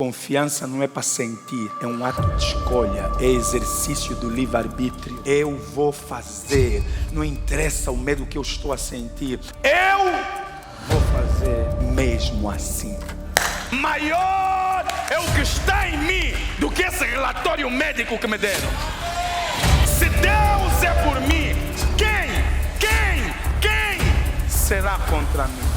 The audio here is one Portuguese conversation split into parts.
Confiança não é para sentir, é um ato de escolha, é exercício do livre-arbítrio. Eu vou fazer, não interessa o medo que eu estou a sentir, eu vou fazer mesmo assim. Maior é o que está em mim do que esse relatório médico que me deram. Se Deus é por mim, quem será contra mim?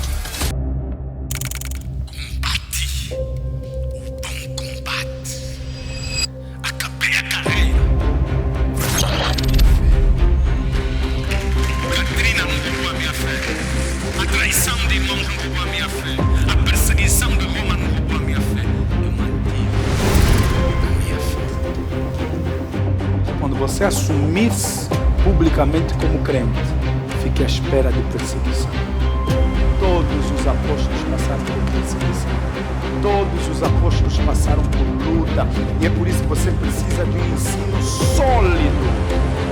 Você assumir-se publicamente como crente, fique à espera de perseguição. Todos os apóstolos passaram por perseguição. Todos os apóstolos passaram por luta. E é por isso que você precisa de um ensino sólido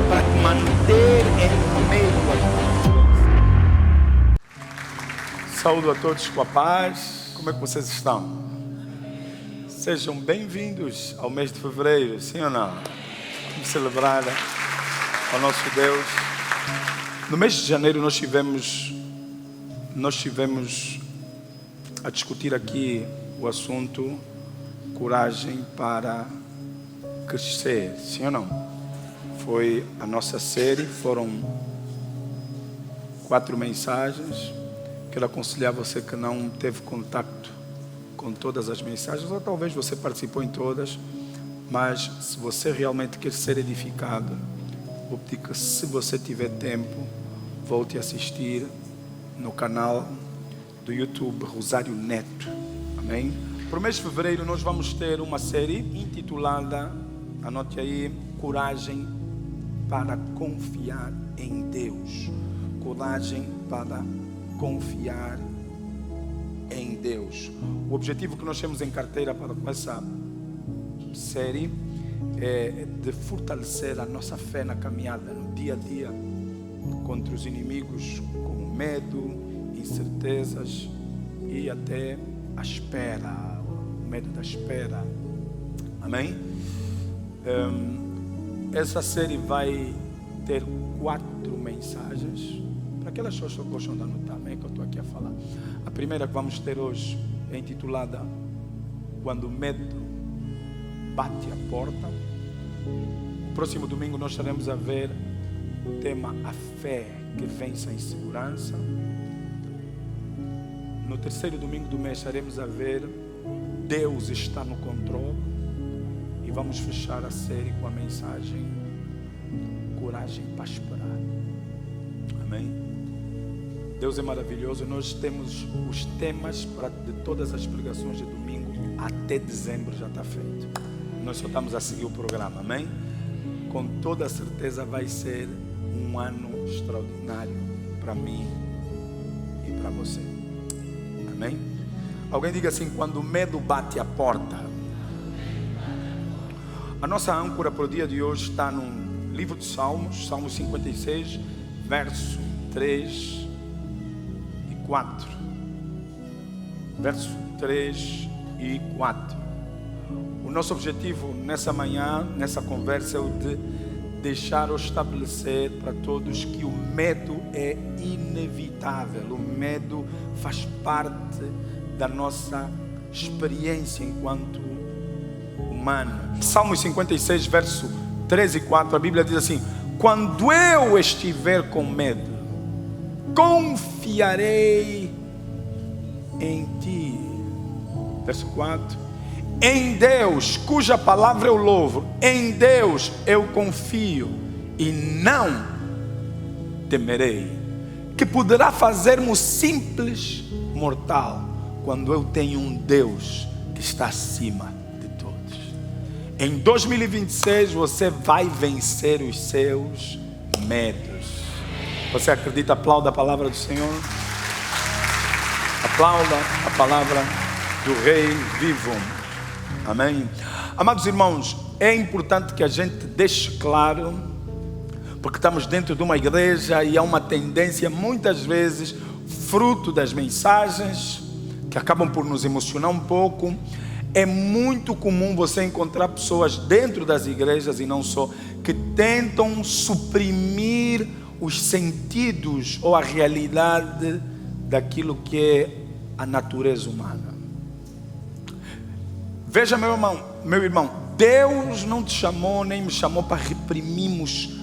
para te manter em meio a... Saúdo a todos com a paz. Como é que vocês estão? Sejam bem-vindos ao mês de fevereiro, sim ou não? Vamos celebrar ao nosso Deus. No mês de janeiro nós tivemos a discutir aqui o assunto coragem para crescer, sim ou não? Foi a nossa série, foram 4 mensagens. Quero aconselhar você que não teve contato com todas as mensagens, ou talvez você participou em todas. Mas se você realmente quer ser edificado, vou pedir que, se você tiver tempo, volte a assistir no canal do YouTube Rosário Neto. Amém? Para o mês de fevereiro nós vamos ter uma série intitulada, anote aí, Coragem para confiar em Deus. Coragem para confiar em Deus. O objetivo que nós temos em carteira para essa série é de fortalecer a nossa fé na caminhada, no dia a dia, contra os inimigos, como medo, incertezas e até a espera, o medo da espera. Amém? Essa série vai ter 4 mensagens para aquelas pessoas que gostam de anotar, amém? Que eu estou aqui a falar. A primeira que vamos ter hoje é intitulada Quando o Medo Bate a Porta. No próximo domingo nós estaremos a ver o tema A Fé que Vence a Insegurança. No terceiro domingo do mês estaremos a ver Deus está no controle. E vamos fechar a série com a mensagem Coragem para Esperar. Amém? Deus é maravilhoso. Nós temos os temas de todas as pregações de domingo até dezembro, já está feito. Nós só estamos a seguir o programa, amém? Com toda a certeza vai ser um ano extraordinário para mim e para você. Amém? Alguém diga assim: quando o medo bate a porta. A nossa âncora para o dia de hoje está no livro de Salmos, Salmo 56, verso 3 e 4. Verso 3 e 4. O nosso objetivo nessa manhã, nessa conversa, é o de deixar ou estabelecer para todos que o medo é inevitável. O medo faz parte da nossa experiência enquanto humanos. Salmo 56, verso 3 e 4, a Bíblia diz assim: quando eu estiver com medo, confiarei em ti. Verso 4. Em Deus, cuja palavra eu louvo, em Deus eu confio e não temerei. Que poderá fazer-me o simples mortal, quando eu tenho um Deus que está acima de todos. Em 2026 você vai vencer os seus medos. Você acredita? Aplauda a palavra do Senhor. Aplauda a palavra do Rei vivo. Amém? Amados irmãos, é importante que a gente deixe claro, porque estamos dentro de uma igreja e há uma tendência, muitas vezes, fruto das mensagens, que acabam por nos emocionar um pouco, É muito comum você encontrar pessoas dentro das igrejas e não só, que tentam suprimir os sentidos ou a realidade daquilo que é a natureza humana. Veja, meu irmão, Deus não te chamou nem me chamou para reprimirmos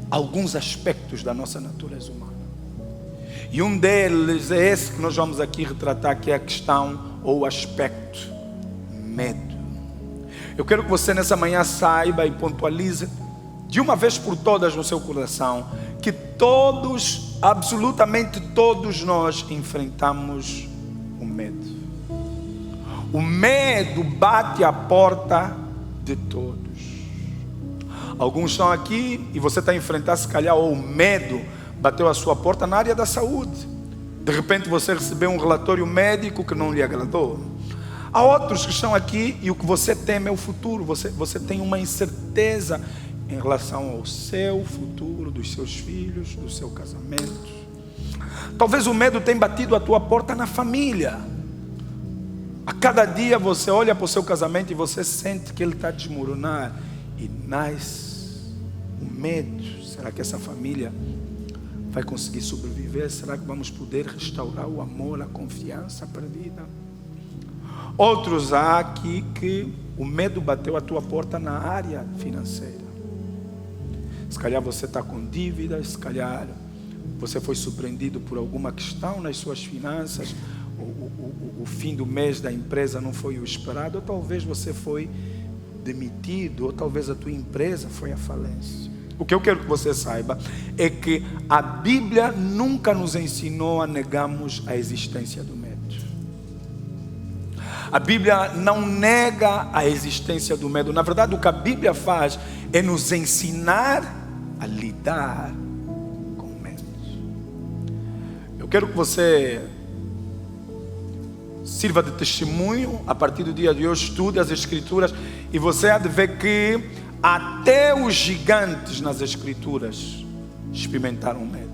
alguns aspectos da nossa natureza humana. E um deles é esse que nós vamos aqui retratar, que é a questão ou o aspecto medo. Eu quero que você nessa manhã saiba e pontualize de uma vez por todas no seu coração que todos, absolutamente todos nós enfrentamos o medo. O medo bate à porta de todos. Alguns estão aqui e você está a enfrentar, se calhar, ou o medo bateu a sua porta na área da saúde. De repente você recebeu um relatório médico que não lhe agradou. Há outros que estão aqui e o que você teme é o futuro. Você tem uma incerteza em relação ao seu futuro, dos seus filhos, do seu casamento. Talvez o medo tenha batido a tua porta na família. A cada dia você olha para o seu casamento e você sente que ele está a desmoronar. E nasce o medo. Será que essa família vai conseguir sobreviver? Será que vamos poder restaurar o amor, a confiança perdida? Outros há aqui que o medo bateu a tua porta na área financeira. Se calhar você está com dívidas, se calhar você foi surpreendido por alguma questão nas suas finanças, o fim do mês da empresa não foi o esperado, ou talvez você foi demitido, ou talvez a tua empresa foi à falência. O que eu quero que você saiba é que a Bíblia nunca nos ensinou a negarmos a existência do medo. A Bíblia não nega a existência do medo. Na verdade, o que a Bíblia faz é nos ensinar a lidar com o medo. Eu quero que você sirva de testemunho a partir do dia de hoje, estude as Escrituras e você há de ver que até os gigantes nas Escrituras experimentaram medo.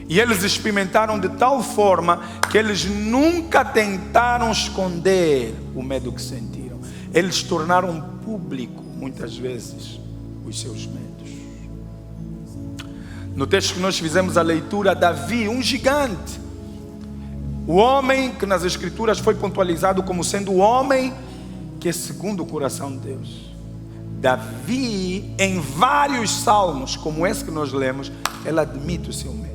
E eles experimentaram de tal forma que eles nunca tentaram esconder o medo que sentiram. Eles tornaram público, muitas vezes, os seus medos. No texto que nós fizemos a leitura, Davi, um gigante, o homem que nas Escrituras foi pontualizado como sendo o homem que é segundo o coração de Deus. Davi, em vários salmos, como esse que nós lemos, ele admite o seu medo.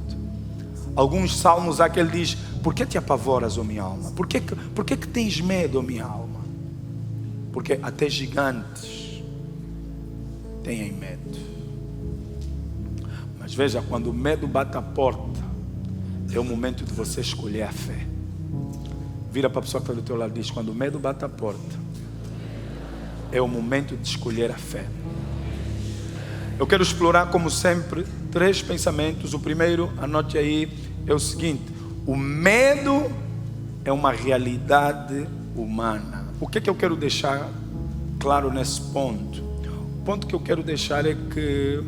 Alguns salmos há que ele diz: por que te apavoras, ó minha alma? Por que tens medo, ó minha alma? Porque até gigantes têm medo. Mas veja, quando o medo bate a porta, é o momento de você escolher a fé. Vira para a pessoa que está do teu lado e diz: quando o medo bate a porta, é o momento de escolher a fé. Eu quero explorar, como sempre, 3 pensamentos. O primeiro, anote aí, é o seguinte: o medo é uma realidade humana. O que é que eu quero deixar claro nesse ponto? O ponto que eu quero deixar é que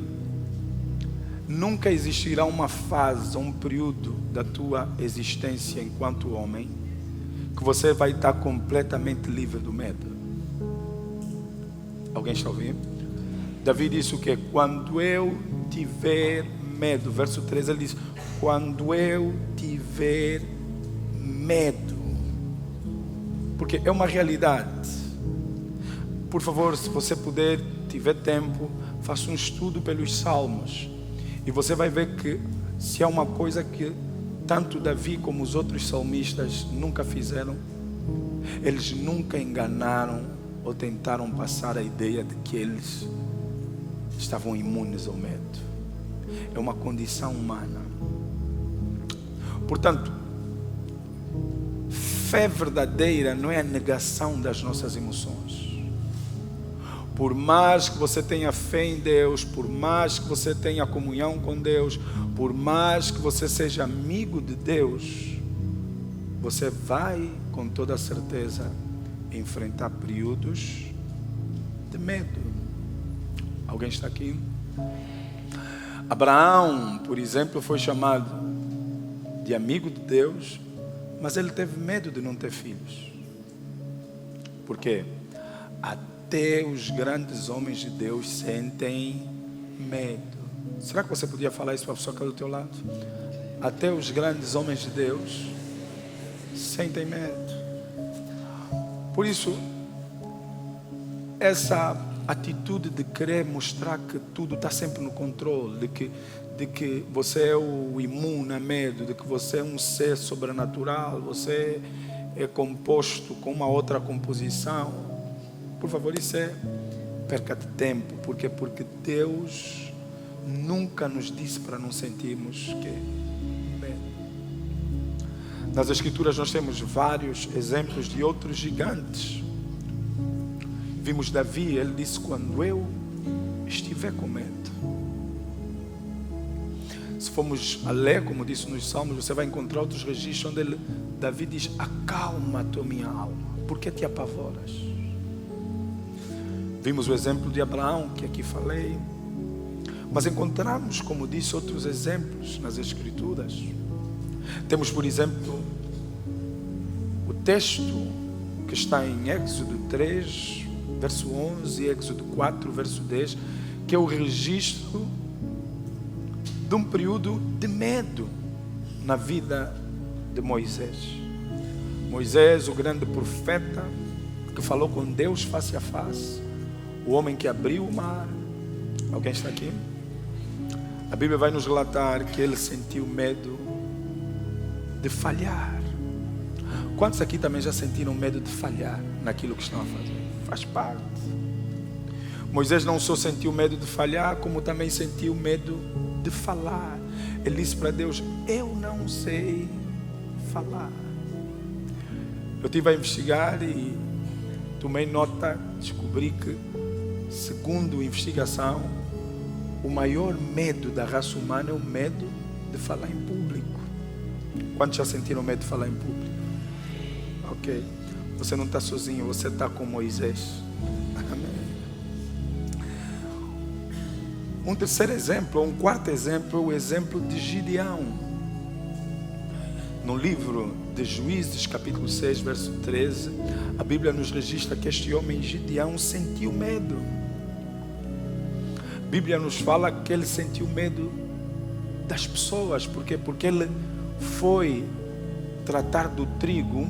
nunca existirá uma fase, um período da tua existência enquanto homem que você vai estar completamente livre do medo. Alguém está ouvindo? Davi disse o quê? Quando eu tiver medo, verso 3 ele diz: quando eu tiver medo, porque é uma realidade. Por favor, se você puder, tiver tempo, faça um estudo pelos salmos e você vai ver que se há uma coisa que tanto Davi como os outros salmistas nunca fizeram, eles nunca enganaram ou tentaram passar a ideia de que eles estavam imunes ao medo. É uma condição humana. Portanto, fé verdadeira não é a negação das nossas emoções. Por mais que você tenha fé em Deus, por mais que você tenha comunhão com Deus, por mais que você seja amigo de Deus, você vai com toda certeza enfrentar períodos de medo. Alguém está aqui? Abraão, por exemplo, foi chamado de amigo de Deus, mas ele teve medo de não ter filhos. Por quê? Até os grandes homens de Deus sentem medo. Será que você podia falar isso para a pessoa que está do teu lado? Até os grandes homens de Deus sentem medo. Por isso, essa atitude de querer mostrar que tudo está sempre no controle, de que você é o imune a medo, de que você é um ser sobrenatural, você é composto com uma outra composição. Por favor, isso é perca de tempo. Por quê? Porque Deus nunca nos disse para não sentirmos medo. Nas Escrituras nós temos vários exemplos de outros gigantes. Vimos Davi, ele disse: quando eu estiver com medo. Se formos a ler, como disse nos Salmos, você vai encontrar outros registros onde Davi diz: acalma a tua minha alma, por que te apavoras? Vimos o exemplo de Abraão, que aqui falei. Mas encontramos, como disse, outros exemplos nas Escrituras. Temos, por exemplo, o texto que está em Êxodo 3, verso 11, e Êxodo 4, verso 10, que é o registro de um período de medo na vida de Moisés. Moisés, o grande profeta, que falou com Deus face a face, o homem que abriu o mar. Alguém está aqui? A Bíblia vai nos relatar que ele sentiu medo de falhar. Quantos aqui também já sentiram medo de falhar naquilo que estão a fazer? Faz parte. Moisés não só sentiu medo de falhar, como também sentiu medo de falar. Ele disse para Deus: eu não sei falar. Eu estive a investigar e tomei nota, descobri que, segundo a investigação, o maior medo da raça humana é o medo de falar em público. Quantos já sentiram medo de falar em público? Ok. Você não está sozinho, você está com Moisés. Amém. Um terceiro exemplo, um quarto exemplo, é o exemplo de Gideão. No livro de Juízes, capítulo 6, verso 13, a Bíblia nos registra que este homem Gideão sentiu medo. A Bíblia nos fala que ele sentiu medo das pessoas. Por quê? Porque ele foi tratar do trigo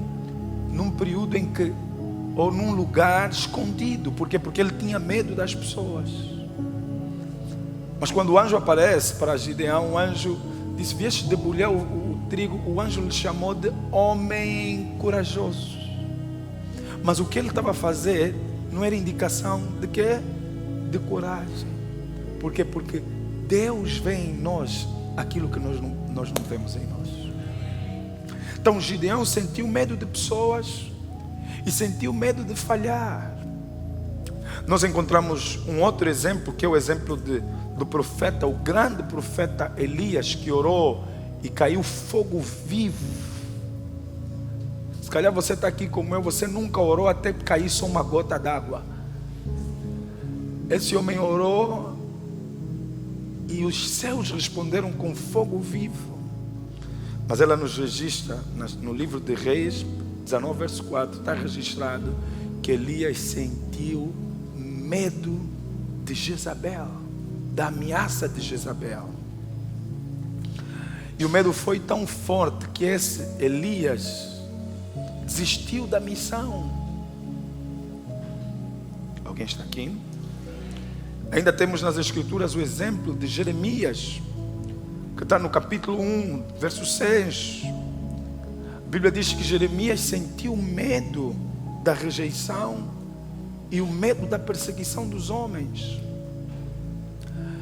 num período em que, ou num lugar escondido. Por quê? Porque ele tinha medo das pessoas. Mas quando o anjo aparece para Gideão, o anjo disse: vieste debulhar o trigo. O anjo lhe chamou de homem corajoso. Mas o que ele estava a fazer não era indicação de quê? De coragem. Por quê? Porque Deus vê em nós aquilo que nós não vemos em nós. Então Gideão sentiu medo de pessoas e sentiu medo de falhar. Nós encontramos um outro exemplo, que é o exemplo do profeta, o grande profeta Elias, que orou e caiu fogo vivo. Se calhar você está aqui como eu, você nunca orou até cair só uma gota d'água. Esse homem orou e os céus responderam com fogo vivo. Mas ela nos registra, no livro de Reis 19, verso 4, está registrado que Elias sentiu medo de Jezabel, da ameaça de Jezabel. E o medo foi tão forte que esse Elias desistiu da missão. Alguém está aqui? Ainda temos nas Escrituras o exemplo de Jeremias, que está no capítulo 1, verso 6. A Bíblia diz que Jeremias sentiu medo da rejeição e o medo da perseguição dos homens.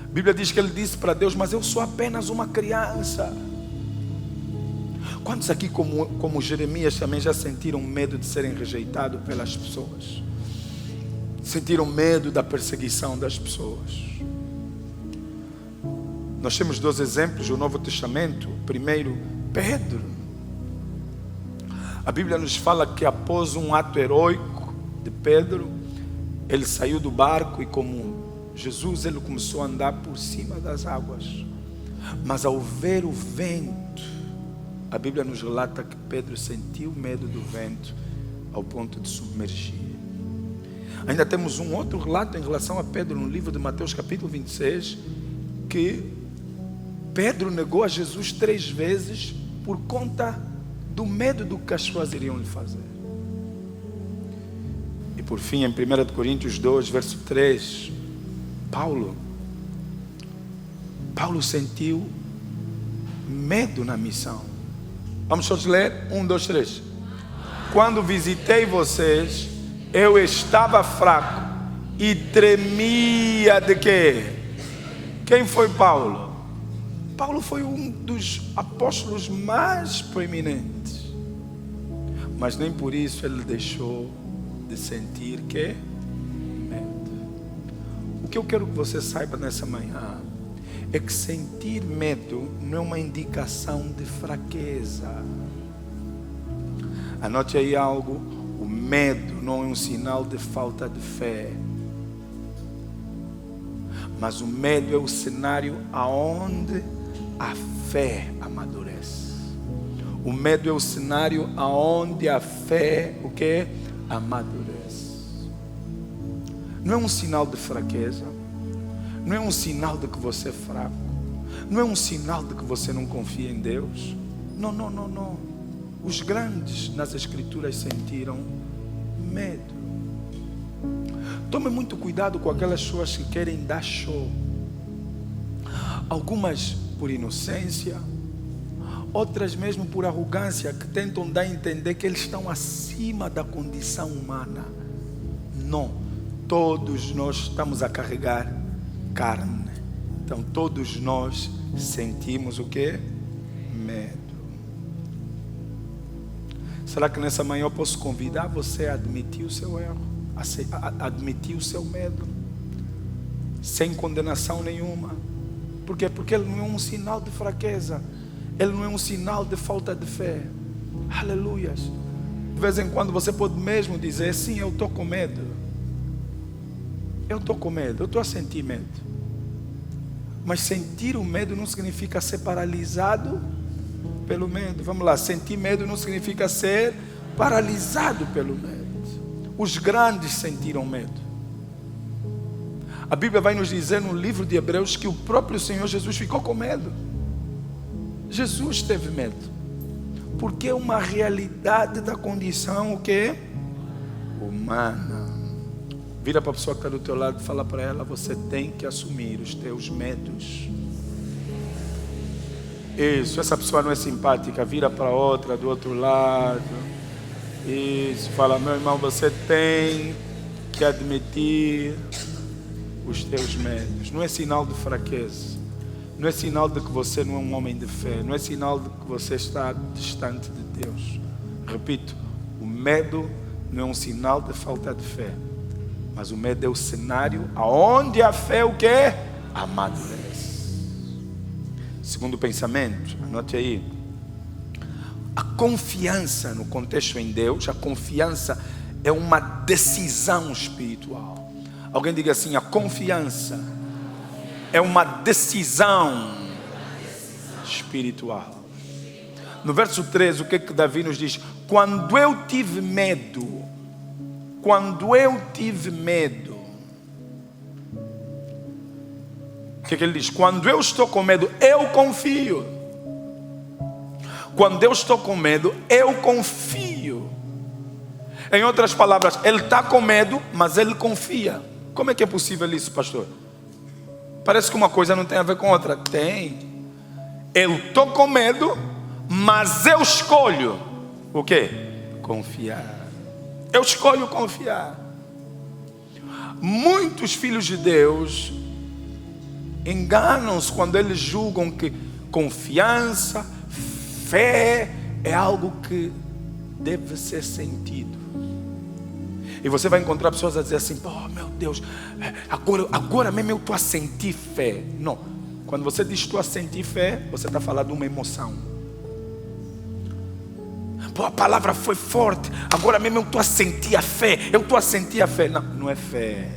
A Bíblia diz que ele disse para Deus: mas eu sou apenas uma criança. Quantos aqui como Jeremias também já sentiram medo de serem rejeitados pelas pessoas? Sentiram medo da perseguição das pessoas? Nós temos dois exemplos no Novo Testamento. Primeiro, Pedro. A Bíblia nos fala que após um ato heróico de Pedro, ele saiu do barco e, como Jesus, ele começou a andar por cima das águas. Mas ao ver o vento, a Bíblia nos relata que Pedro sentiu medo do vento ao ponto de submergir. Ainda temos um outro relato em relação a Pedro no livro de Mateus capítulo 26, que Pedro negou a Jesus 3 vezes por conta do medo do que as pessoas iriam lhe fazer. E por fim, em 1 Coríntios 2, verso 3, Paulo sentiu medo na missão. Vamos todos ler? 1, 2, 3. Quando visitei vocês, eu estava fraco e tremia de quê? Quem foi Paulo? Paulo foi um dos apóstolos mais proeminentes. Mas nem por isso ele deixou de sentir que medo. O que eu quero que você saiba nessa manhã é que sentir medo não é uma indicação de fraqueza. Anote aí algo: o medo não é um sinal de falta de fé, mas o medo é o cenário aonde a fé amadurece. O medo é o cenário aonde a fé, o que? Amadurece. Não é um sinal de fraqueza, não é um sinal de que você é fraco, não é um sinal de que você não confia em Deus. Não, não, não, não. Os grandes nas Escrituras sentiram medo. Tome muito cuidado com aquelas pessoas que querem dar show. Algumas por inocência, outras mesmo por arrogância, que tentam dar a entender que eles estão acima da condição humana. Não, todos nós estamos a carregar carne. Então todos nós sentimos o quê? Medo. Será que nessa manhã eu posso convidar você a admitir o seu erro, a admitir o seu medo, sem condenação nenhuma? Por quê? Porque ele não é um sinal de fraqueza, ele não é um sinal de falta de fé. Aleluias. De vez em quando você pode mesmo dizer: sim, eu estou com medo, eu estou com medo, eu estou a sentir medo. Mas sentir o medo não significa ser paralisado pelo medo. Vamos lá, sentir medo não significa ser paralisado pelo medo. Os grandes sentiram medo. A Bíblia vai nos dizer no livro de Hebreus que o próprio Senhor Jesus ficou com medo. Jesus teve medo, porque é uma realidade da condição o quê? Humana. Vira para a pessoa que está do teu lado e fala para ela: você tem que assumir os teus medos. Isso, essa pessoa não é simpática, vira para outra do outro lado. Isso, fala: meu irmão, você tem que admitir os teus medos. Não é sinal de fraqueza, não é sinal de que você não é um homem de fé, não é sinal de que você está distante de Deus. Repito, o medo não é um sinal de falta de fé, mas o medo é o cenário aonde a fé o quê? Amadurece. Segundo pensamento, anote aí: a confiança no contexto em Deus, a confiança é uma decisão espiritual. Alguém diga assim: a confiança é uma decisão espiritual. No verso 13, o que é que Davi nos diz? Quando eu tive medo, o que ele diz? Quando eu estou com medo, eu confio. Quando eu estou com medo, eu confio. Em outras palavras, ele está com medo, mas ele confia. Como é que é possível isso, pastor? Parece que uma coisa não tem a ver com outra. Tem. Eu estou com medo, mas eu escolho o quê? Confiar. Eu escolho confiar. Muitos filhos de Deus enganam-se quando eles julgam que confiança, fé é algo que deve ser sentido. E você vai encontrar pessoas a dizer assim: oh meu Deus, agora mesmo eu estou a sentir fé. Não, quando você diz estou a sentir fé, você está falando de uma emoção. Pô, a palavra foi forte, agora mesmo eu estou a sentir a fé, eu estou a sentir a fé. Não, não é fé,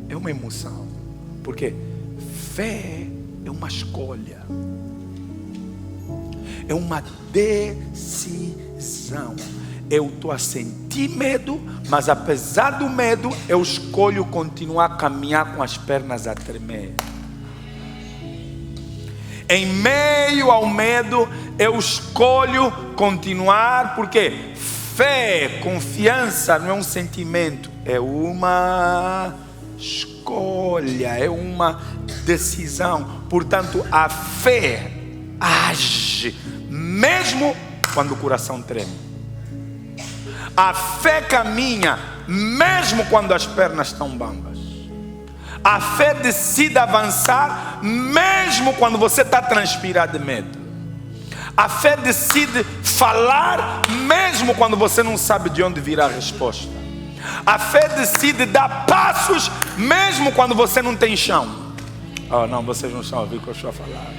é uma emoção. Porque fé é uma escolha, é uma decisão, eu estou a sentir medo, mas apesar do medo, eu escolho continuar a caminhar com as pernas a tremer. Em meio ao medo, eu escolho continuar, porque fé, confiança não é um sentimento, é uma escolha, é uma decisão. Portanto, a fé age, mesmo quando o coração treme. A fé caminha, mesmo quando as pernas estão bambas. A fé decide avançar, mesmo quando você está transpirado de medo. A fé decide falar, mesmo quando você não sabe de onde virá a resposta. A fé decide dar passos, mesmo quando você não tem chão. Oh, não, vocês não estão a ouvir o que eu estou a falar.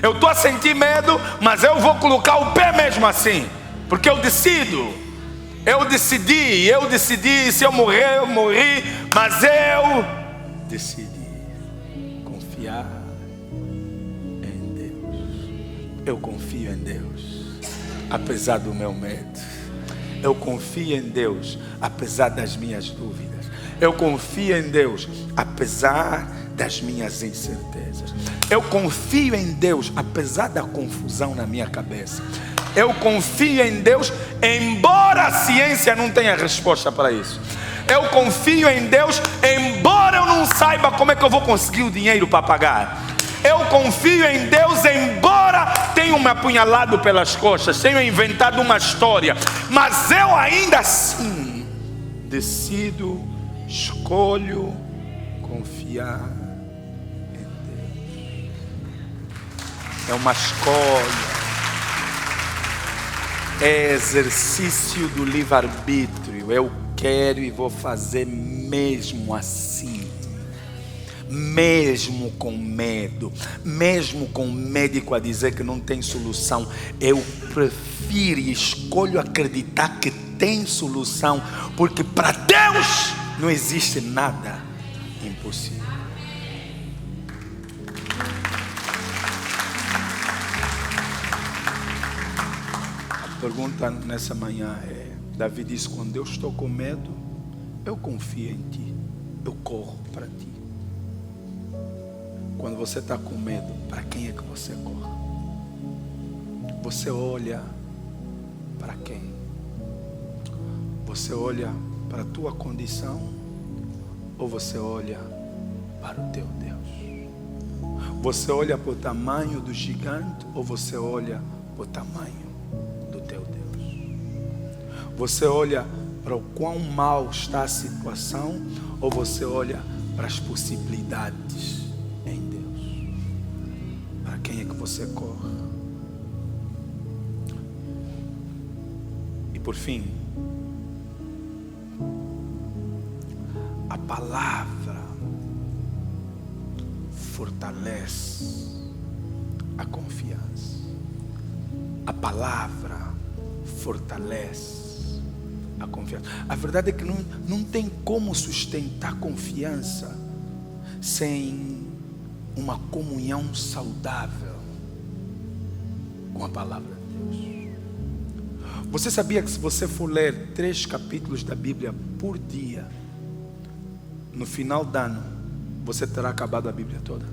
Eu estou a sentir medo, mas eu vou colocar o pé mesmo assim, porque eu decido. Eu decidi, se eu morrer, eu morri, mas eu decidi confiar em Deus. Eu confio em Deus, apesar do meu medo. Eu confio em Deus, apesar das minhas dúvidas. Eu confio em Deus, apesar das minhas incertezas. Eu confio em Deus, apesar da confusão na minha cabeça. Eu confio em Deus, embora a ciência não tenha resposta para isso. Eu confio em Deus, embora eu não saiba como é que eu vou conseguir o dinheiro para pagar. Eu confio em Deus, embora tenham me apunhalado pelas costas, tenham inventado uma história, mas eu ainda assim decido, escolho confiar em Deus. É uma escolha. É exercício do livre-arbítrio. Eu quero e vou fazer mesmo assim. Mesmo com medo. Mesmo com o médico a dizer que não tem solução. Eu prefiro e escolho acreditar que tem solução. Porque para Deus não existe nada impossível. A pergunta nessa manhã é: Davi disse, quando eu estou com medo, eu confio em ti, eu corro para ti. Quando você está com medo, para quem é que você corre? Você olha para quem? Você olha para a tua condição ou você olha para o teu Deus? Você olha para o tamanho do gigante ou você olha para o tamanho do teu Deus? Você olha para o quão mal está a situação ou você olha para as possibilidades em Deus? Para quem é que você corre? E por fim, a palavra fortalece a confiança. A palavra fortalece a confiança. A verdade é que não tem como sustentar confiança sem uma comunhão saudável com a palavra de Deus. Você sabia que se você for ler 3 capítulos da Bíblia por dia, no final do ano, você terá acabado a Bíblia toda?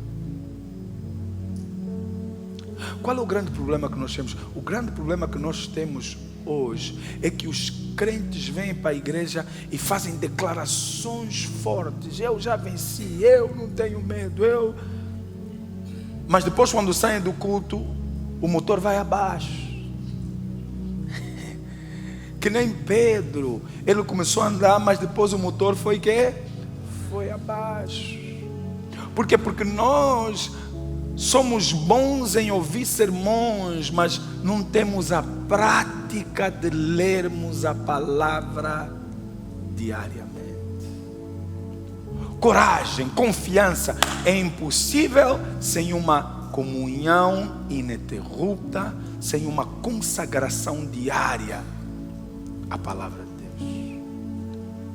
Qual é o grande problema que nós temos? O grande problema que nós temos hoje é que os crentes vêm para a igreja e fazem declarações fortes. Eu já venci, eu não tenho medo, Mas depois, quando saem do culto, o motor vai abaixo. Que nem Pedro, ele começou a andar, mas depois o motor foi abaixo. Por quê? Porque nós somos bons em ouvir sermões, mas não temos a prática de lermos a palavra diariamente. Coragem, confiança é impossível sem uma comunhão ininterrupta, sem uma consagração diária à palavra de Deus.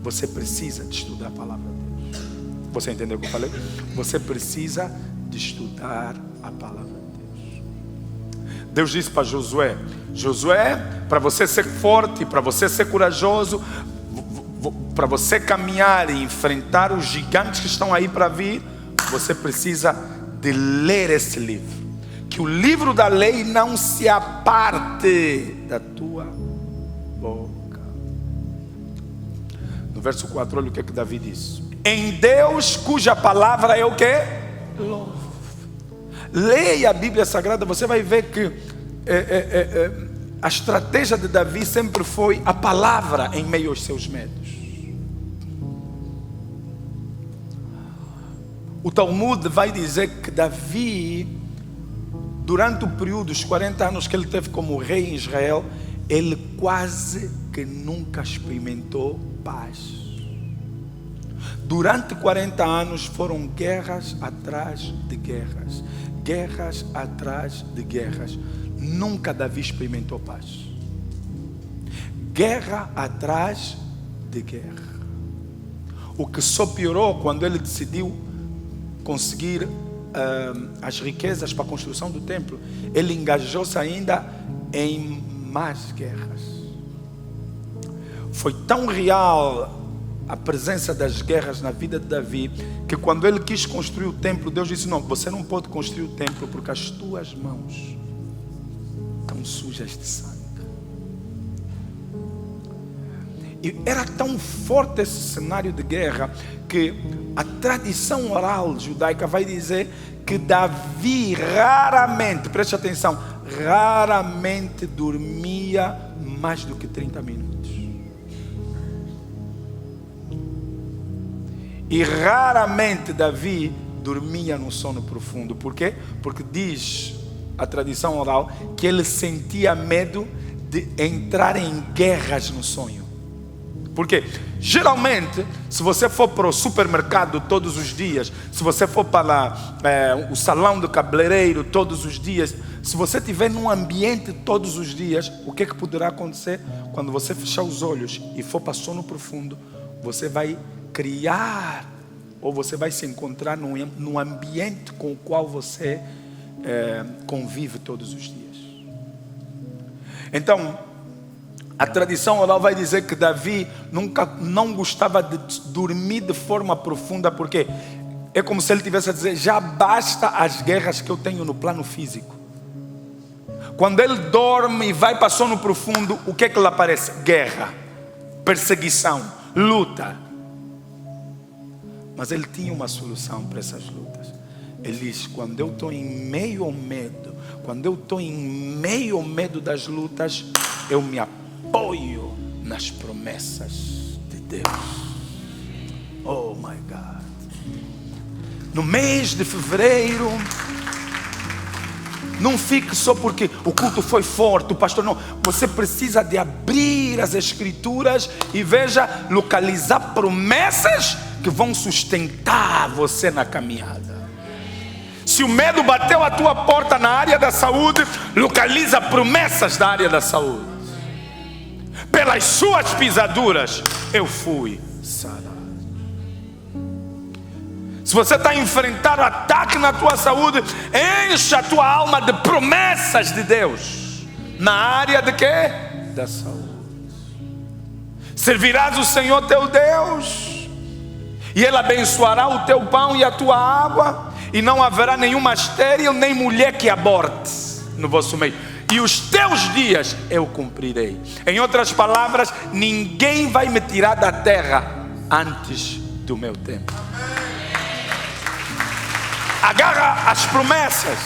Você precisa de estudar a palavra de Deus. Você entendeu o que eu falei? Você precisa de estudar a palavra de Deus. Deus disse para Josué: Josué, para você ser forte, para você ser corajoso, para você caminhar e enfrentar os gigantes que estão aí para vir, você precisa de ler esse livro. Que o livro da lei não se aparte da tua boca. No verso 4, olha o que Davi diz: em Deus cuja palavra é o quê? Louvo. Leia a Bíblia Sagrada, você vai ver que a estratégia de Davi sempre foi a palavra em meio aos seus medos. O Talmud vai dizer que Davi, durante o período dos 40 anos que ele teve como rei em Israel, ele quase que nunca experimentou paz. Durante 40 anos foram guerras atrás de guerras, guerras atrás de guerras. Nunca Davi experimentou paz. Guerra atrás de guerra. O que só piorou quando ele decidiu conseguir as riquezas para a construção do templo. Ele engajou-se ainda em mais guerras. Foi tão real a presença das guerras na vida de Davi, que quando ele quis construir o templo, Deus disse: não, você não pode construir o templo porque as tuas mãos estão sujas de sangue. E era tão forte esse cenário de guerra que a tradição oral judaica vai dizer que Davi raramente, preste atenção, raramente dormia mais do que 30 minutos. E raramente Davi dormia no sono profundo. Por quê? Porque diz a tradição oral que ele sentia medo de entrar em guerras no sonho. Porque geralmente, se você for para o supermercado todos os dias, se você for para o salão do cabeleireiro todos os dias, se você estiver num ambiente todos os dias, o que poderá acontecer? Quando você fechar os olhos e for para sono profundo, você vai criar, ou você vai se encontrar num ambiente com o qual você convive todos os dias. Então, a tradição oral vai dizer que Davi não gostava de dormir de forma profunda, porque é como se ele tivesse a dizer: já basta as guerras que eu tenho no plano físico. Quando ele dorme e vai para sono profundo, o que é que lhe aparece? Guerra, perseguição, luta. Mas ele tinha uma solução para essas lutas. Ele diz: quando eu estou em meio ao medo, quando eu estou em meio ao medo das lutas, eu me apoio nas promessas de Deus. Oh my God. No mês de fevereiro, não fique só porque o culto foi forte, o pastor não. Você precisa de abrir as escrituras e veja, localizar promessas que vão sustentar você na caminhada. Se o medo bateu a tua porta na área da saúde, localiza promessas da área da saúde. Pelas suas pisaduras eu fui sarado. Se você está a enfrentar o ataque na tua saúde, enche a tua alma de promessas de Deus. Na área de quê? Da saúde. Servirás o Senhor teu Deus, e Ele abençoará o teu pão e a tua água, e não haverá nenhuma estéril nem mulher que aborte no vosso meio. E os teus dias eu cumprirei. Em outras palavras, ninguém vai me tirar da terra antes do meu tempo. Agarra as promessas.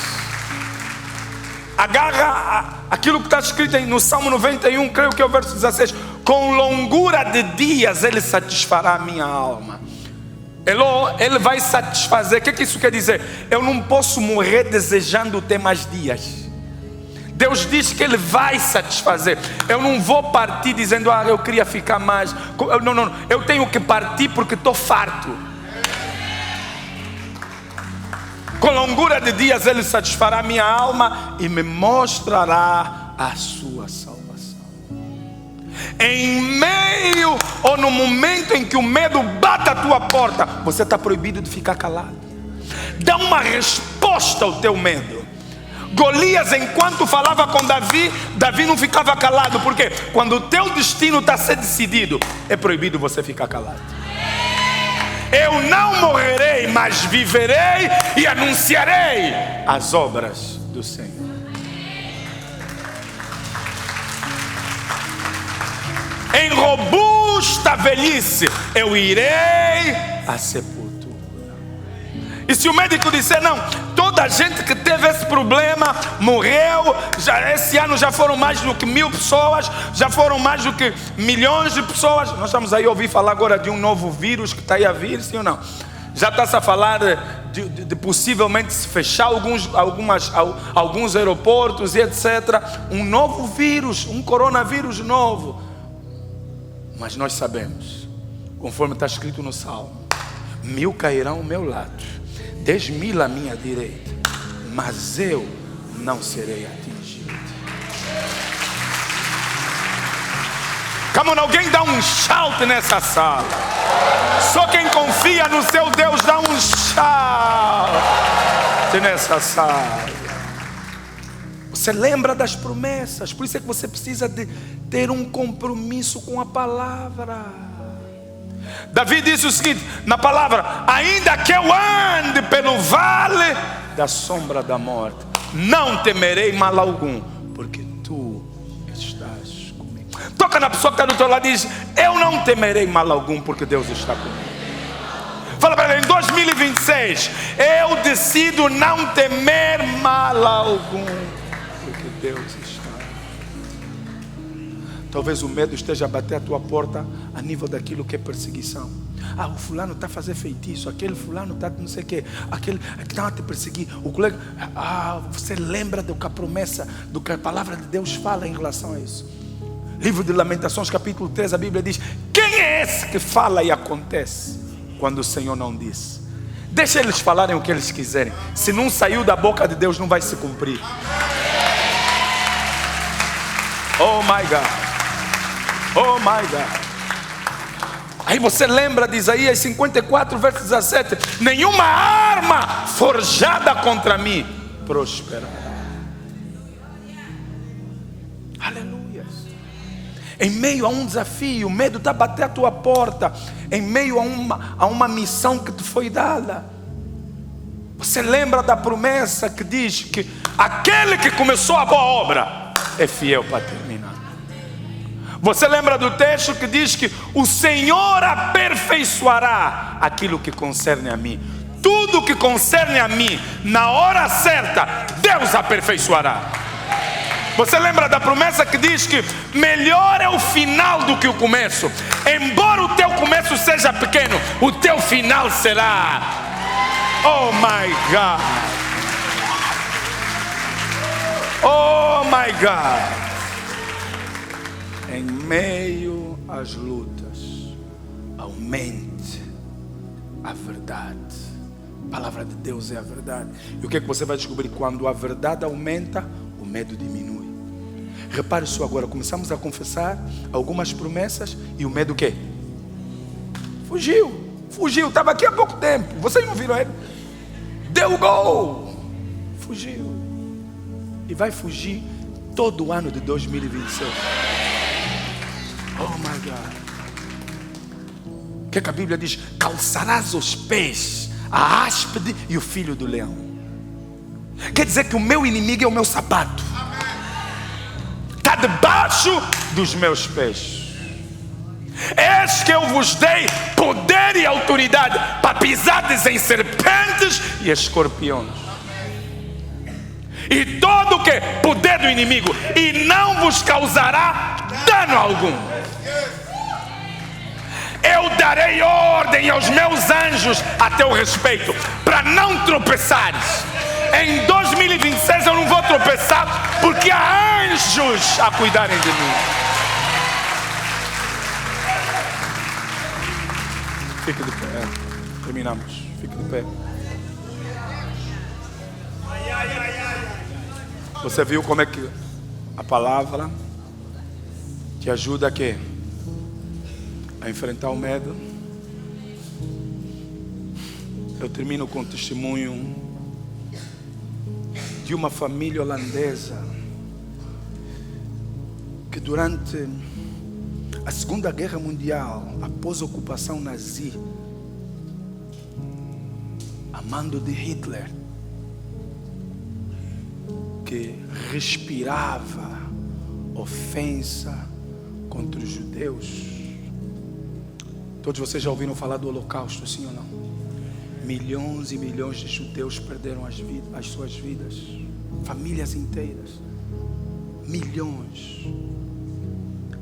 Agarra aquilo que está escrito no Salmo 91, creio que é o verso 16. Com longura de dias Ele satisfará a minha alma. Ele vai satisfazer. O que isso quer dizer? Eu não posso morrer desejando ter mais dias. Deus diz que Ele vai satisfazer. Eu não vou partir dizendo: eu queria ficar mais. Não. Eu tenho que partir porque estou farto. Com longura de dias Ele satisfará a minha alma e me mostrará a sua salvação. Em meio ou no momento em que o medo bate a tua porta, você está proibido de ficar calado. Dá uma resposta ao teu medo. Golias, enquanto falava com Davi, Davi não ficava calado. Porque quando o teu destino está a ser decidido, é proibido você ficar calado. Eu não morrerei, mas viverei e anunciarei as obras do Senhor. Em robusta velhice eu irei à sepultura. E se o médico disser não, toda a gente que teve esse problema morreu, esse ano já foram mais do que 1000 pessoas, já foram mais do que milhões de pessoas. Nós estamos aí a ouvir falar agora de um novo vírus que está aí a vir, sim ou não? Já está-se a falar de possivelmente se fechar alguns aeroportos e etc. Um novo vírus, um coronavírus novo. Mas nós sabemos, conforme está escrito no Salmo, 1000 cairão ao meu lado, 10.000 à minha direita, mas eu não serei atingido. Como alguém dá um shout nessa sala. Só quem confia no seu Deus dá um shout nessa sala. Você lembra das promessas. Por isso é que você precisa de ter um compromisso com a palavra. Davi disse o seguinte na palavra: ainda que eu ande pelo vale da sombra da morte, não temerei mal algum, porque tu estás comigo. Toca na pessoa que está do teu lado e diz: eu não temerei mal algum, porque Deus está comigo. Fala para ele: em 2026 eu decido não temer mal algum, porque Deus está. Talvez o medo esteja a bater a tua porta a nível daquilo que é perseguição. Ah, o fulano está a fazer feitiço, aquele fulano está não sei o quê, aquele que está a te perseguir, o colega. Você lembra do que a promessa, do que a palavra de Deus fala em relação a isso? Livro de Lamentações, capítulo 3, a Bíblia diz: quem é esse que fala e acontece quando o Senhor não disse? Deixa eles falarem o que eles quiserem. Se não saiu da boca de Deus, não vai se cumprir. Oh my God. Oh my God. Aí você lembra de Isaías 54, verso 17: nenhuma arma forjada contra mim prosperará. Aleluia. Em meio a um desafio, o medo está a bater a tua porta. Em meio a uma missão que te foi dada, você lembra da promessa que diz que aquele que começou a boa obra é fiel para terminar. Você lembra do texto que diz que o Senhor aperfeiçoará aquilo que concerne a mim. Tudo que concerne a mim, na hora certa, Deus aperfeiçoará. Você lembra da promessa que diz que melhor é o final do que o começo. Embora o teu começo seja pequeno, o teu final será. Oh my God. Oh my God. Em meio às lutas, aumente a verdade. A palavra de Deus é a verdade. E o que é que você vai descobrir? Quando a verdade aumenta, o medo diminui. Repare só agora, começamos a confessar algumas promessas e o medo o quê? Fugiu, estava aqui há pouco tempo. Vocês não viram ele? Deu gol. Fugiu. E vai fugir todo o ano de 2026. Oh my God. O que é que a Bíblia diz? Calçarás os pés a áspide e o filho do leão. Quer dizer que o meu inimigo é o meu sapato. Está debaixo dos meus pés. Eis que eu vos dei poder e autoridade para pisardes em serpentes e escorpiões. E todo o que? Poder do inimigo. E não vos causará dano algum. Eu darei ordem aos meus anjos a teu respeito, para não tropeçares. Em 2026 eu não vou tropeçar, porque há anjos a cuidarem de mim. Fique de pé. Terminamos. Fique de pé. Você viu como é que a palavra te ajuda a quê? A enfrentar o medo. Eu termino com o testemunho de de uma família holandesa que durante a Segunda Guerra Mundial, após a ocupação nazi, a mando de Hitler, que respirava ofensa contra os judeus. Todos vocês já ouviram falar do Holocausto, sim ou não? Milhões e milhões de judeus perderam as suas vidas, famílias inteiras, milhões,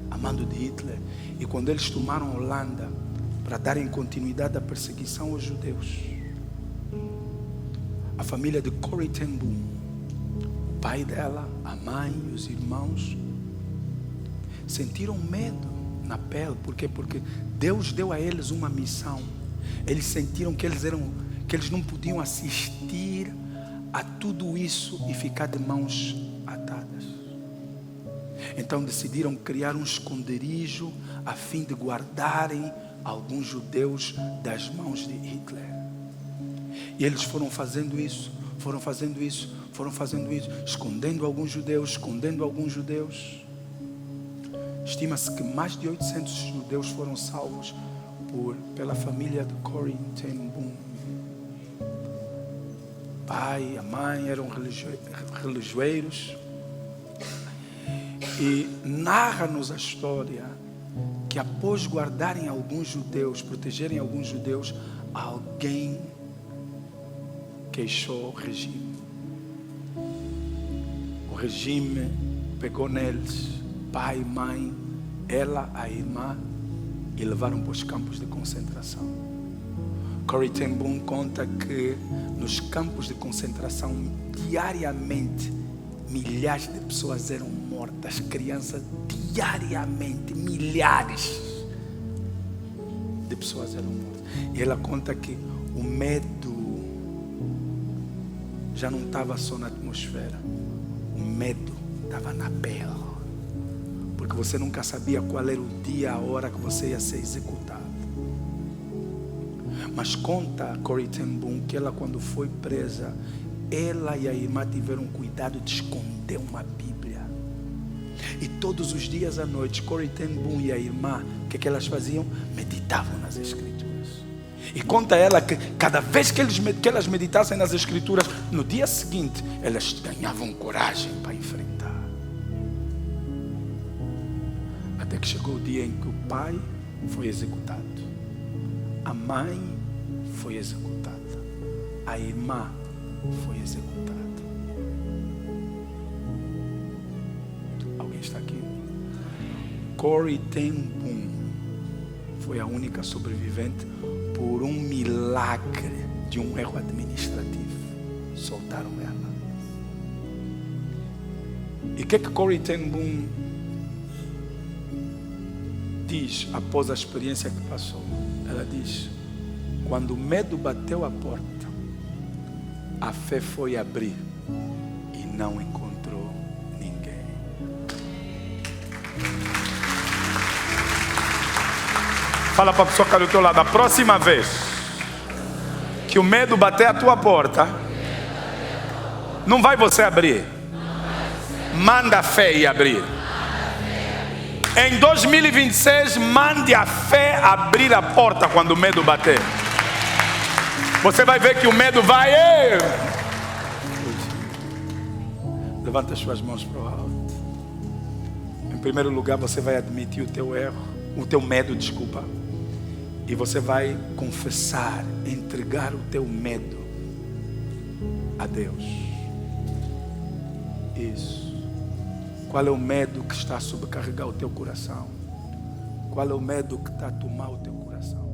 a mando de Hitler. E quando eles tomaram a Holanda para darem continuidade à perseguição aos judeus, a família de Corrie ten Boom, o pai dela, a mãe e os irmãos sentiram medo na pele. Por quê? Porque Deus deu a eles uma missão. Eles sentiram que eles não podiam assistir a tudo isso e ficar de mãos atadas. Então decidiram criar um esconderijo a fim de guardarem alguns judeus das mãos de Hitler. E eles foram fazendo isso, escondendo alguns judeus. Estima-se que mais de 800 judeus foram salvos pela família de Corrie ten Boom. O pai e a mãe eram religiosos. E narra-nos a história que após guardarem alguns judeus, protegerem alguns judeus, alguém queixou o regime. O regime pegou neles, pai, mãe, ela, a irmã, e levaram para os campos de concentração. Corrie ten Boom conta que nos campos de concentração, diariamente, milhares de pessoas eram mortas, crianças, diariamente, milhares de pessoas eram mortas. E ela conta que o medo já não estava só na atmosfera, o medo estava na pele, porque você nunca sabia qual era o dia, a hora que você ia ser executado. Mas conta Corrie ten Boom que ela, quando foi presa, ela e a irmã tiveram cuidado de esconder uma Bíblia. E todos os dias à noite, Corrie ten Boom e a irmã, o que elas faziam? Meditavam nas Escrituras. E conta ela que cada vez que elas meditassem nas Escrituras, no dia seguinte, elas ganhavam coragem para enfrentar. Até que chegou o dia em que o pai foi executado, a mãe foi executada, a irmã foi executada. Alguém está aqui? Corrie ten Boom foi a única sobrevivente por um milagre de um erro administrativo. Soltaram ela. E o que Corrie ten Boom diz após a experiência que passou? Ela diz: quando o medo bateu a porta, a fé foi abrir e não encontrou ninguém. Fala para a pessoa que está do teu lado: a próxima vez que o medo bater a tua porta, não vai você abrir, manda a fé ir abrir. Em 2026, mande a fé abrir a porta quando o medo bater. Você vai ver que o medo vai. Levanta as suas mãos para o alto. Em primeiro lugar, você vai admitir o teu erro, o teu medo, desculpa. E você vai confessar, entregar o teu medo a Deus. Isso. Qual é o medo que está a sobrecarregar o teu coração? Qual é o medo que está a tomar o teu coração?